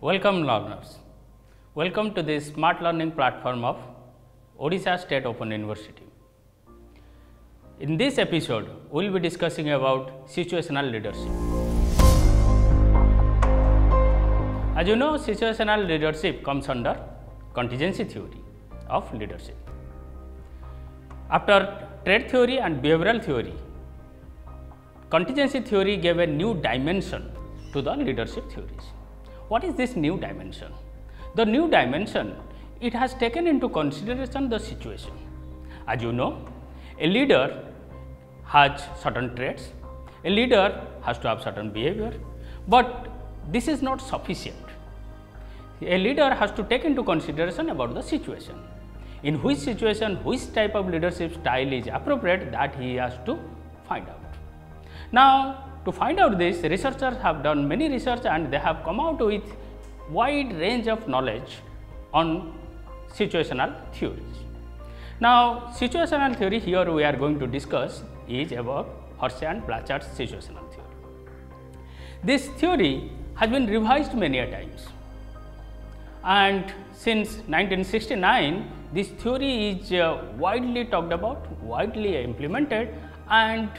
Welcome learners. Welcome to the smart learning platform of Odisha State Open University. In this episode, we will be discussing about situational leadership. As you know, situational leadership comes under contingency theory of leadership. After trait theory and behavioral theory, contingency theory gave a new dimension to the leadership theories. What is this new dimension? The new dimension, it has taken into consideration the situation. As you know, a leader has certain traits, a leader has to have certain behavior, but this is not sufficient. A leader has to take into consideration about the situation. In which situation, which type of leadership style is appropriate, that he has to find out. Now, to find out this, researchers have done many research and they have come out with wide range of knowledge on situational theories. Now, situational theory here we are going to discuss is about Hersey and Blanchard's situational theory. This theory has been revised many a times, and since 1969 this theory is widely talked about, widely implemented and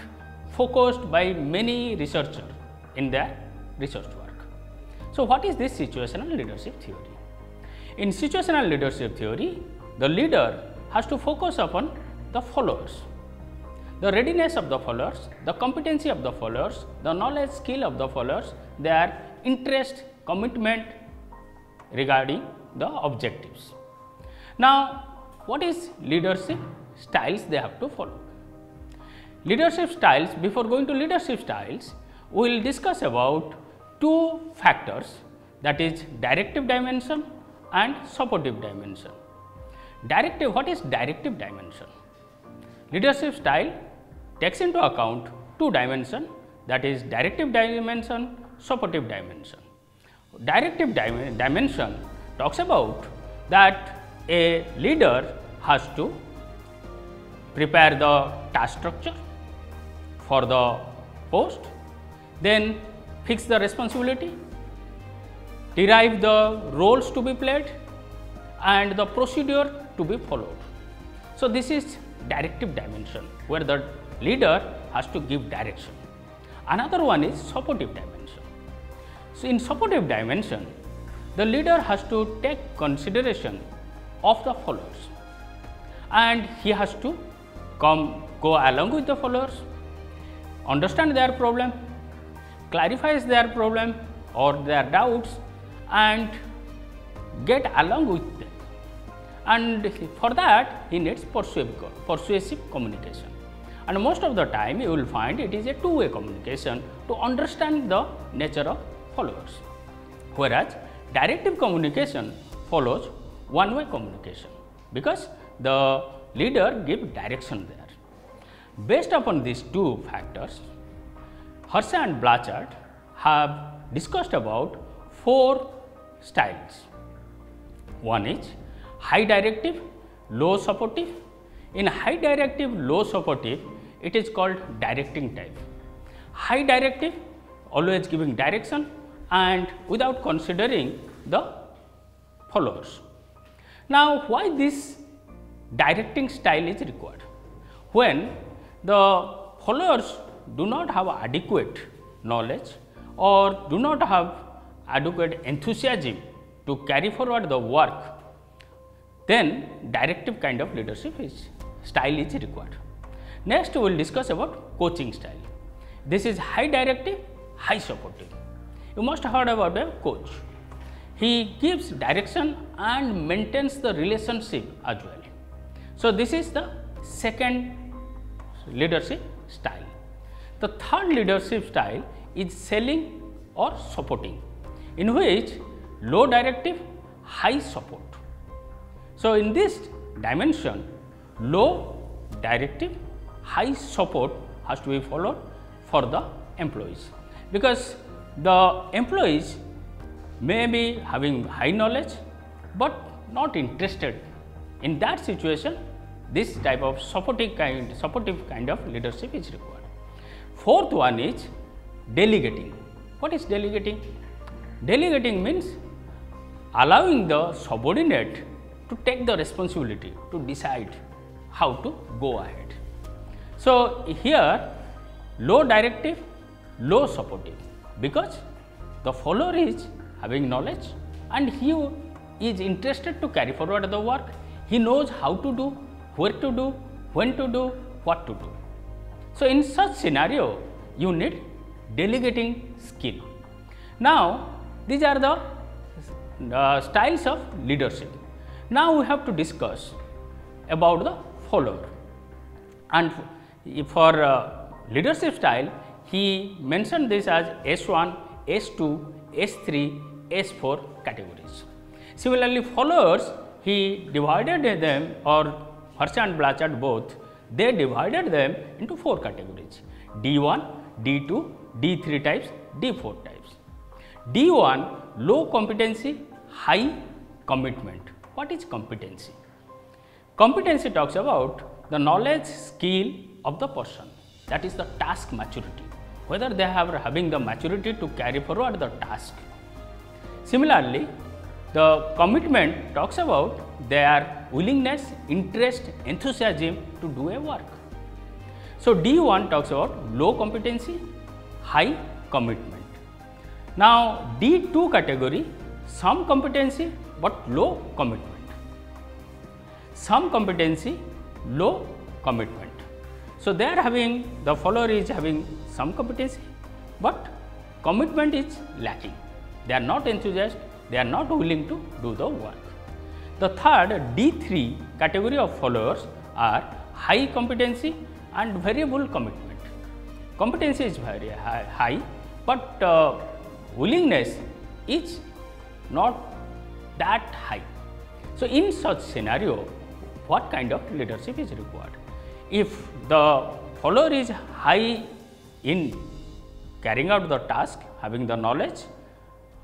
focused by many researchers in their research work. So, what is this situational leadership theory? In situational leadership theory, the leader has to focus upon the followers, the readiness of the followers, the competency of the followers, the knowledge skill of the followers, their interest, commitment regarding the objectives. Now, what is leadership styles they have to follow? Leadership styles, before going to leadership styles, we will discuss about two factors, that is directive dimension and supportive dimension. Directive, what is directive dimension? Leadership style takes into account two dimensions, that is directive dimension, supportive dimension. Directive dimension talks about that a leader has to prepare the task structure for the post, then fix the responsibility, derive the roles to be played and the procedure to be followed. So, this is directive dimension where the leader has to give direction. Another one is supportive dimension. So, in supportive dimension, the leader has to take consideration of the followers and he has to go along with the followers, understand their problem, clarifies their problem or their doubts and get along with them. And for that he needs persuasive communication. And most of the time you will find it is a two-way communication to understand the nature of followers. Whereas directive communication follows one-way communication because the leader gives direction there. Based upon these two factors, Hersey and Blanchard have discussed about four styles. One is high directive, low supportive. In high directive, low supportive, it is called directing type. High directive, always giving direction and without considering the followers. Now, why this directing style is required? When the followers do not have adequate knowledge or do not have adequate enthusiasm to carry forward the work, then directive kind of leadership style is required. Next, we will discuss about coaching style. This is high directive, high supportive. You must have heard about a coach. He gives direction and maintains the relationship as well. So, this is the second leadership style. The third leadership style is selling or supporting, in which low directive, high support. So, in this dimension, low directive, high support has to be followed for the employees, because the employees may be having high knowledge, but not interested. In that situation, this type of supportive kind of leadership is required. Fourth one is delegating. What is delegating? Delegating means allowing the subordinate to take the responsibility to decide how to go ahead. So, here low directive, low supportive, because the follower is having knowledge and he is interested to carry forward the work. He knows how to do, where to do, when to do, what to do. So, in such scenario, you need delegating skill. Now, these are the styles of leadership. Now, we have to discuss about the follower. And for leadership style, he mentioned this as S1, S2, S3, S4 categories. Similarly, followers, he divided them, or Hersh and Blanchard both, they divided them into 4 categories: D1, D2, D3 types, D4 types. D1, low competency, high commitment. What is competency? Competency talks about the knowledge, skill of the person, that is the task maturity, whether they are having the maturity to carry forward the task. Similarly, the commitment talks about their willingness, interest, enthusiasm to do a work. So, D1 talks about low competency, high commitment. Now, D2 category, some competency but low commitment. Some competency, low commitment. So, they are having, the follower is having some competency, but commitment is lacking. They are not enthusiastic, they are not willing to do the work. The third D3 category of followers are high competency and variable commitment. Competency is very high, but willingness is not that high. So, in such scenario, what kind of leadership is required? If the follower is high in carrying out the task, having the knowledge,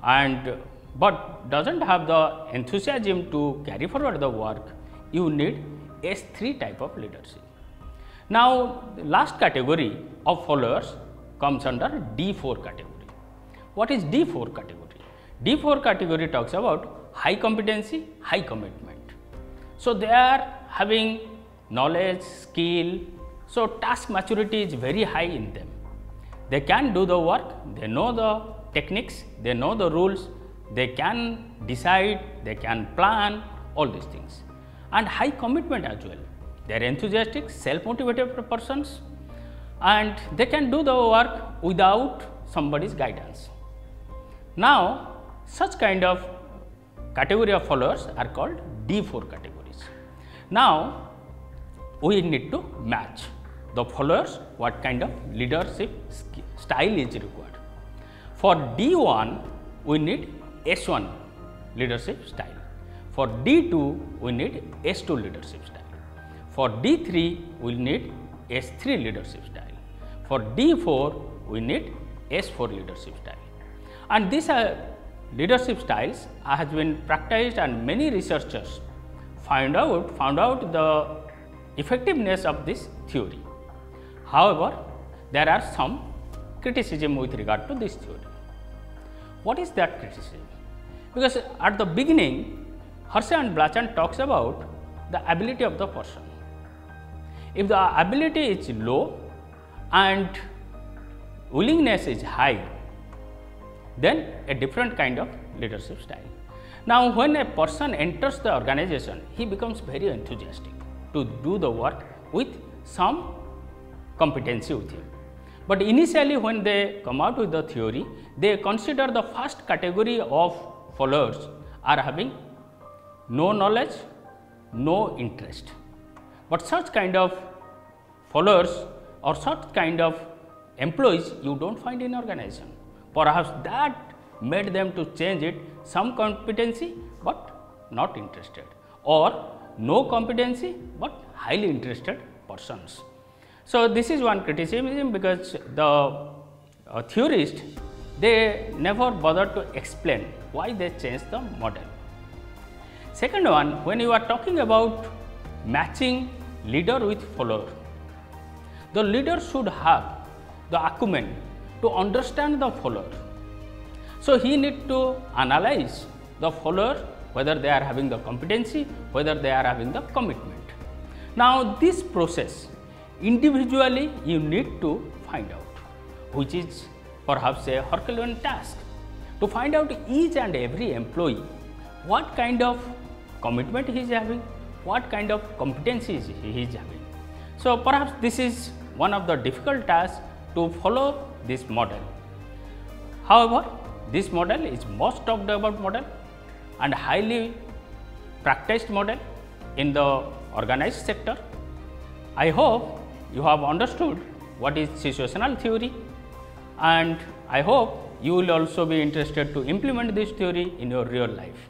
and but does not have the enthusiasm to carry forward the work, you need S3 type of leadership. Now, the last category of followers comes under D4 category. What is D4 category? D4 category talks about high competency, high commitment. So, they are having knowledge, skill, so task maturity is very high in them. They can do the work, they know the techniques, they know the rules, they can decide, they can plan, all these things, and high commitment as well. They are enthusiastic, self-motivated persons, and they can do the work without somebody's guidance. Now, such kind of category of followers are called D4 categories. Now, we need to match the followers what kind of leadership style is required. For D1, we need S1 leadership style. For D2, we need S2 leadership style. For D3, we need S3 leadership style. For D4, we need S4 leadership style. And these leadership styles has been practiced, and many researchers found out the effectiveness of this theory. However, there are some criticism with regard to this theory. What is that criticism? Because at the beginning, Hersh and Blanchard talks about the ability of the person. If the ability is low and willingness is high, then a different kind of leadership style. Now, when a person enters the organization, he becomes very enthusiastic to do the work with some competency with him. But initially, when they come out with the theory, they consider the first category of followers are having no knowledge, no interest. But such kind of followers or such kind of employees you do not find in organization. Perhaps that made them to change it, some competency but not interested, or no competency but highly interested persons. So, this is one criticism, because the theorists, they never bother to explain why they changed the model. Second one, when you are talking about matching leader with follower, the leader should have the acumen to understand the follower. So, he need to analyze the follower, whether they are having the competency, whether they are having the commitment. Now, this process individually you need to find out, which is perhaps a Herculean task, to find out each and every employee what kind of commitment he is having, what kind of competencies he is having. So, perhaps this is one of the difficult tasks to follow this model. However, this model is most talked about model and highly practiced model in the organized sector. I hope you have understood what is situational theory, and I hope you will also be interested to implement this theory in your real life.